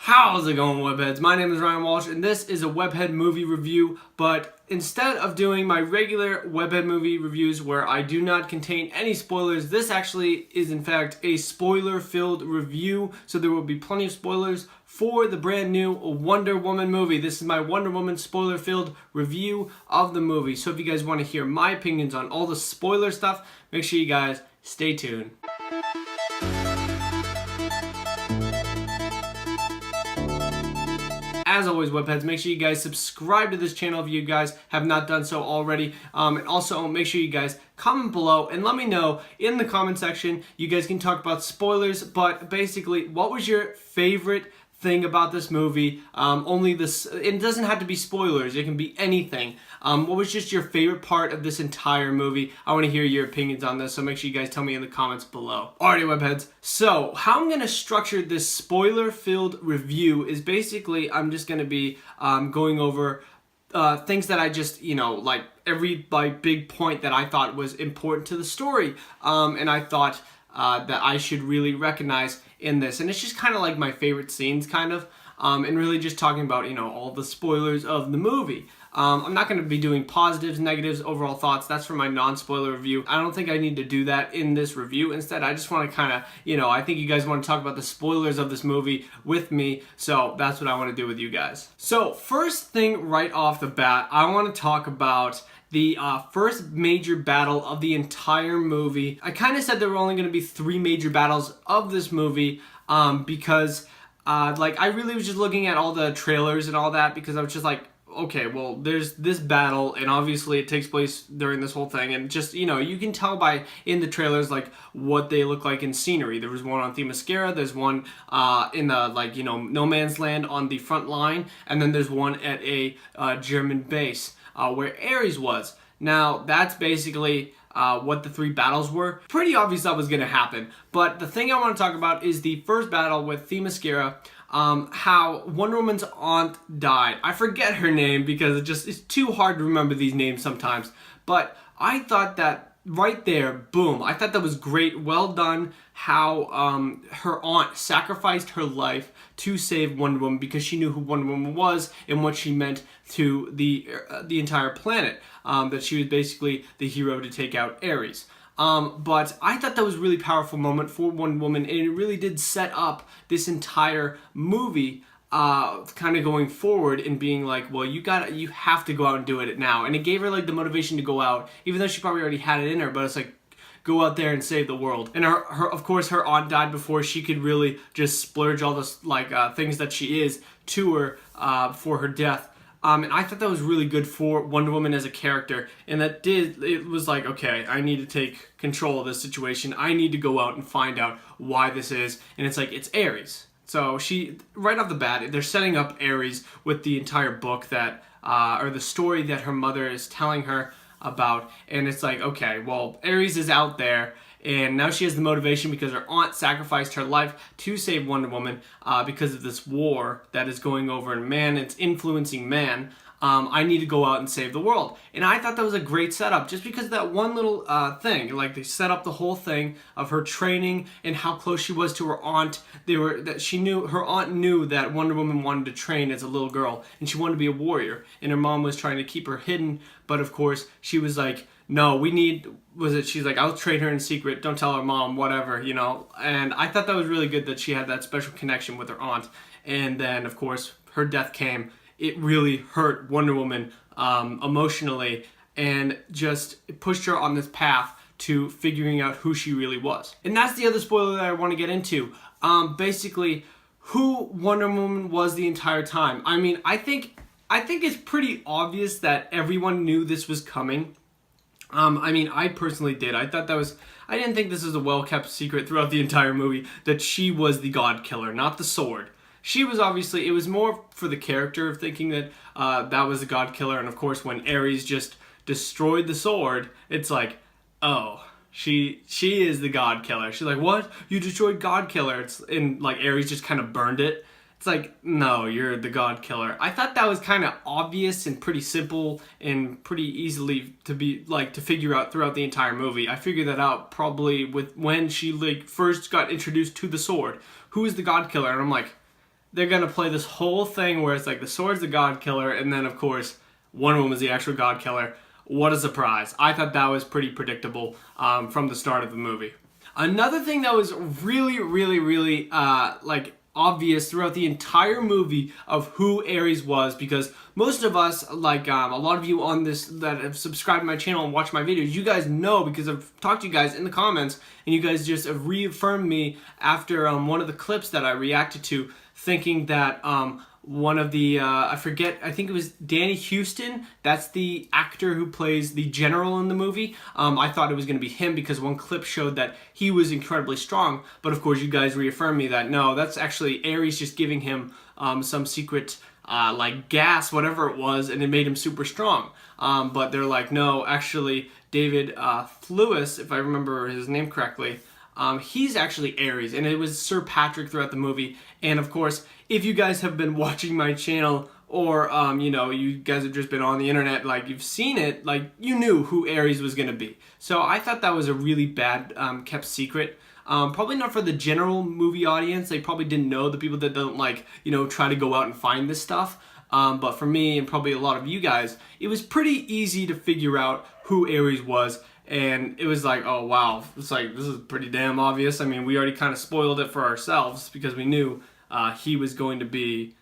How's it going, Webheads? My name is Ryan Walsh, and this is a Webhead movie review, but instead of doing my regular Webhead movie reviews where I do not contain any spoilers, this actually is in fact a spoiler-filled review, so there will be plenty of spoilers for the brand new Wonder Woman movie. This is my Wonder Woman spoiler-filled review of the movie, so if you guys want to hear my opinions on all the spoiler stuff, make sure you guys stay tuned. As always, Webheads, make sure you guys subscribe to this channel if you guys have not done so already. And also, make sure you guys comment below and let me know in the comment section. You guys can talk about spoilers, but basically, what was your favorite thing about this movie? It doesn't have to be spoilers, it can be anything. What was just your favorite part of this entire movie? I want to hear your opinions on this, so make sure you guys tell me in the comments below. Alrighty, Webheads, so how I'm going to structure this spoiler-filled review is basically I'm just going to be going over things that I just, like every big point that I thought was important to the story, and I thought that I should really recognize in this. And it's just kind of like my favorite scenes, kind of, and really just talking about, all the spoilers of the movie. I'm not going to be doing positives, negatives, overall thoughts. That's for my non-spoiler review. I don't think I need to do that in this review. Instead, I just want to kind of, I think you guys want to talk about the spoilers of this movie with me, so that's what I want to do with you guys. So, first thing right off the bat, I want to talk about the first major battle of the entire movie. I kind of said there were only going to be 3 major battles of this movie because I really was just looking at all the trailers and all that because I was just like, okay, well, there's this battle, and obviously it takes place during this whole thing, and just, you can tell in the trailers, like, what they look like in scenery. There was one on Themyscira, there's one in the, no man's land on the front line, and then there's one at a German base where Aries was. Now, that's basically what the 3 battles were. Pretty obvious that was going to happen, but the thing I want to talk about is the first battle with Themyscira, how Wonder Woman's aunt died. I forget her name because it's too hard to remember these names sometimes, but I thought that right there, boom, I thought that was great, well done, how her aunt sacrificed her life to save Wonder Woman because she knew who Wonder Woman was and what she meant to the entire planet, that she was basically the hero to take out Aries. But I thought that was a really powerful moment for Wonder Woman, and it really did set up this entire movie kind of going forward and being like, well, you have to go out and do it now. And it gave her like the motivation to go out, even though she probably already had it in her, but it's like, go out there and save the world. And of course, her aunt died before she could really just splurge all this things that she is to her for her death. And I thought that was really good for Wonder Woman as a character, and it was like, okay, I need to take control of this situation. I need to go out and find out why this is, and it's like, it's Aries. So right off the bat, they're setting up Aries with the entire book or the story that her mother is telling her about, and it's like, okay, well, Aries is out there, and now she has the motivation because her aunt sacrificed her life to save Wonder Woman because of this war that is going over in man. It's influencing man. I need to go out and save the world. And I thought that was a great setup just because of that one little thing. Like, they set up the whole thing of her training and how close she was to her aunt. Her aunt knew that Wonder Woman wanted to train as a little girl and she wanted to be a warrior. And her mom was trying to keep her hidden, but of course she was like, no, she's like, I'll train her in secret, don't tell her mom, whatever, and I thought that was really good that she had that special connection with her aunt, and then, of course, her death came. It really hurt Wonder Woman emotionally, and just pushed her on this path to figuring out who she really was. And that's the other spoiler that I want to get into, basically, who Wonder Woman was the entire time. I mean, I think it's pretty obvious that everyone knew this was coming. I mean, I personally did. I didn't think this was a well-kept secret throughout the entire movie that she was the God Killer, not the sword. She was obviously, it was more for the character of thinking that that was the God Killer, and of course when Ares just destroyed the sword, it's like, oh, she is the God Killer. She's like, what? You destroyed God Killer. And like Ares just kind of burned it. It's like, no, you're the God Killer. I thought that was kind of obvious and pretty simple and pretty easily to figure out throughout the entire movie. I figured that out probably when she first got introduced to the sword. Who is the God Killer? And I'm like, they're gonna play this whole thing where it's like the sword's the god killer, and then of course Wonder Woman's the actual god killer. What a surprise. I thought that was pretty predictable from the start of the movie. Another thing that was really like obvious throughout the entire movie of who Aries was, because most of us, like a lot of you on this that have subscribed to my channel and watched my videos, you guys know because I've talked to you guys in the comments, and you guys just reaffirmed me after one of the clips that I reacted to, thinking that one of the, I think it was Danny Houston, that's the actor who plays the general in the movie. I thought it was going to be him because one clip showed that he was incredibly strong, but of course you guys reaffirmed me that no, that's actually Aries just giving him some secret like gas, whatever it was, and it made him super strong. But they're like, no, actually David Lewis, if I remember his name correctly, he's actually Aries, and it was Sir Patrick throughout the movie. And of course, if you guys have been watching my channel, or you know, you guys have just been on the internet, like you've seen it, like you knew who Aries was gonna be. So I thought that was a really bad kept secret. Probably not for the general movie audience. They probably didn't know, the people that don't like, you know, try to go out and find this stuff. But for me and probably a lot of you guys, it was pretty easy to figure out who Aries was. And it was like, oh wow, it's like, this is pretty damn obvious. I mean, we already kind of spoiled it for ourselves because we knew he was going to be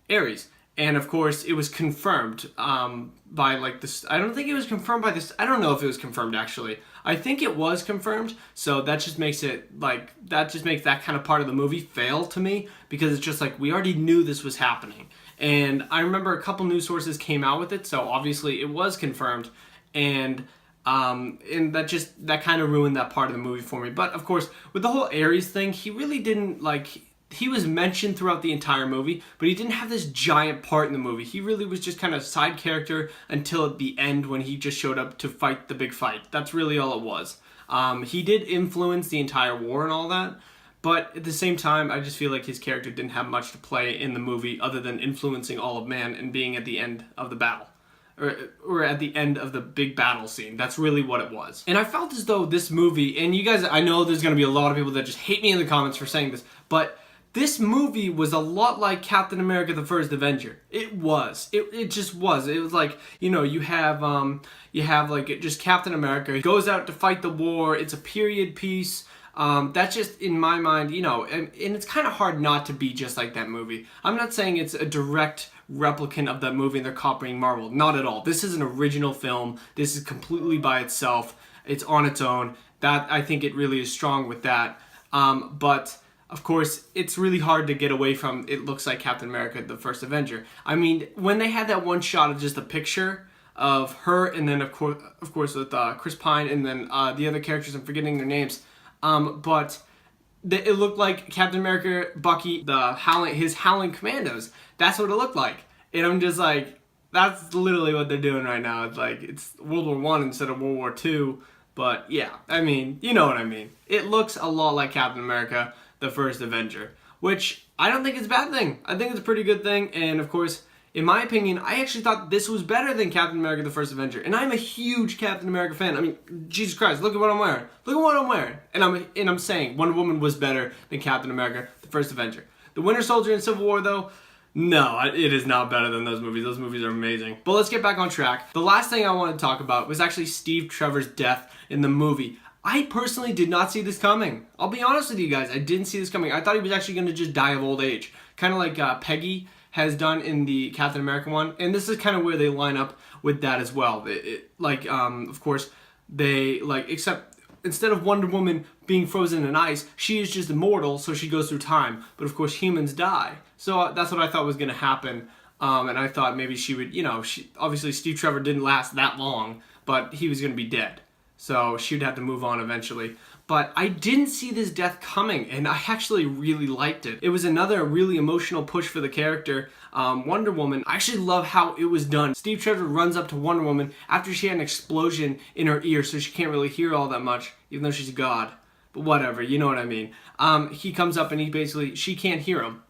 Aries. And of course, it was confirmed by like this. I don't think it was confirmed by this. I don't know if it was confirmed actually. I think it was confirmed. So that just makes it like, that just makes that kind of part of the movie fail to me, because it's just like, we already knew this was happening. And I remember a couple news sources came out with it. So obviously it was confirmed. And that kind of ruined that part of the movie for me. But of course, with the whole Aries thing, he really didn't like, he was mentioned throughout the entire movie, but he didn't have this giant part in the movie. He really was just kind of a side character until at the end when he just showed up to fight the big fight. That's really all it was. He did influence the entire war and all that, but at the same time, I just feel like his character didn't have much to play in the movie other than influencing all of man and being at the end of the battle. Or at the end of the big battle scene. That's really what it was. And I felt as though this movie, and you guys, I know there's going to be a lot of people that just hate me in the comments for saying this, but this movie was a lot like Captain America the First Avenger. It was. It just was. It was like, you know, you have like just Captain America. He goes out to fight the war. It's a period piece. That's just, in my mind, you know, and it's kind of hard not to be just like that movie. I'm not saying it's a direct replicant of that movie and they're copying Marvel. Not at all. This is an original film. This is completely by itself. It's on its own. That, I think it really is strong with that. But of course, it's really hard to get away from it looks like Captain America the First Avenger. I mean, when they had that one shot of just a picture of her, and then of course with Chris Pine, and then the other characters, I'm forgetting their names, but it looked like Captain America, Bucky, his Howling Commandos. That's what it looked like. And I'm just like, that's literally what they're doing right now. It's like, it's World War I instead of World War II. But yeah, I mean, you know what I mean. It looks a lot like Captain America the First Avenger, which I don't think is a bad thing. I think it's a pretty good thing. And of course, in my opinion, I actually thought this was better than Captain America the First Avenger. And I'm a huge Captain America fan. I mean, Jesus Christ, look at what I'm wearing. Look at what I'm wearing. And I'm saying Wonder Woman was better than Captain America the First Avenger. The Winter Soldier and Civil War, though, no, it is not better than those movies. Those movies are amazing. But let's get back on track. The last thing I want to talk about was actually Steve Trevor's death in the movie. I personally did not see this coming. I'll be honest with you guys. I didn't see this coming. I thought he was actually going to just die of old age. Kind of like Peggy has done in the Captain America one. And this is kind of where they line up with that as well. Of course, they, except instead of Wonder Woman being frozen in ice, she is just immortal, so she goes through time. But of course, humans die. So that's what I thought was going to happen. And I thought maybe she would, obviously Steve Trevor didn't last that long, but he was going to be dead. So she would have to move on eventually. But I didn't see this death coming, and I actually really liked it. It was another really emotional push for the character, Wonder Woman. I actually love how it was done. Steve Trevor runs up to Wonder Woman after she had an explosion in her ear, so she can't really hear all that much, even though she's a god. But whatever, you know what I mean. He comes up and she can't hear him.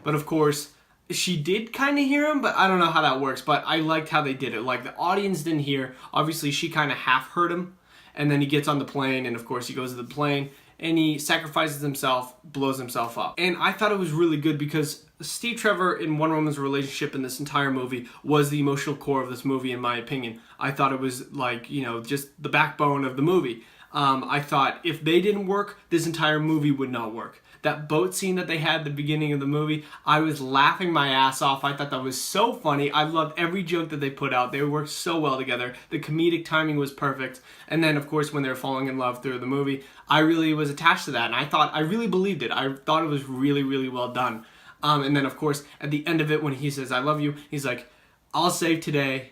But of course, she did kind of hear him, but I don't know how that works. But I liked how they did it. Like, the audience didn't hear. Obviously, she kind of half heard him. And then he gets on the plane, and of course he goes to the plane, and he sacrifices himself, blows himself up. And I thought it was really good because Steve Trevor and Wonder Woman's relationship in this entire movie was the emotional core of this movie, in my opinion. I thought it was like, you know, just the backbone of the movie. I thought if they didn't work, this entire movie would not work. That boat scene that they had at the beginning of the movie, I was laughing my ass off. I thought that was so funny. I loved every joke that they put out. They worked so well together. The comedic timing was perfect. And then, of course, when they were falling in love through the movie, I really was attached to that. And I really believed it. I thought it was really, really well done. And then, of course, at the end of it, when he says, "I love you," he's like, "I'll save today.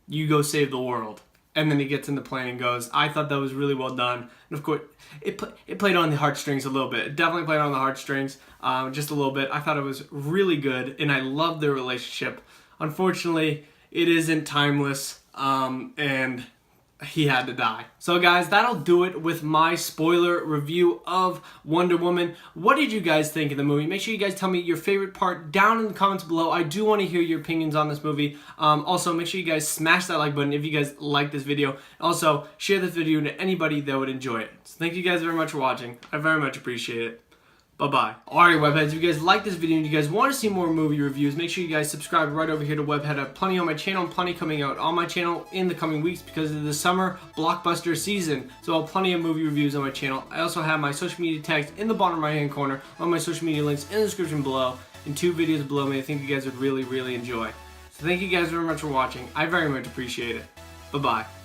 You go save the world." And then he gets in the plane and goes. I thought that was really well done. And of course, it played on the heartstrings a little bit. It definitely played on the heartstrings, just a little bit. I thought it was really good, and I loved their relationship. Unfortunately, it isn't timeless, and he had to die. So guys, that'll do it with my spoiler review of Wonder Woman. What did you guys think of the movie? Make sure you guys tell me your favorite part down in the comments below. I do want to hear your opinions on this movie. Also, make sure you guys smash that like button if you guys like this video. Also, share this video to anybody that would enjoy it. So thank you guys very much for watching. I very much appreciate it. Bye-bye. Alright, Webheads, if you guys like this video and you guys want to see more movie reviews, make sure you guys subscribe right over here to Webhead. I have plenty on my channel and plenty coming out on my channel in the coming weeks because of the summer blockbuster season. So I'll have plenty of movie reviews on my channel. I also have my social media tags in the bottom right hand corner, on my social media links in the description below, and 2 videos below me I think you guys would really, really enjoy. So thank you guys very much for watching. I very much appreciate it. Bye-bye.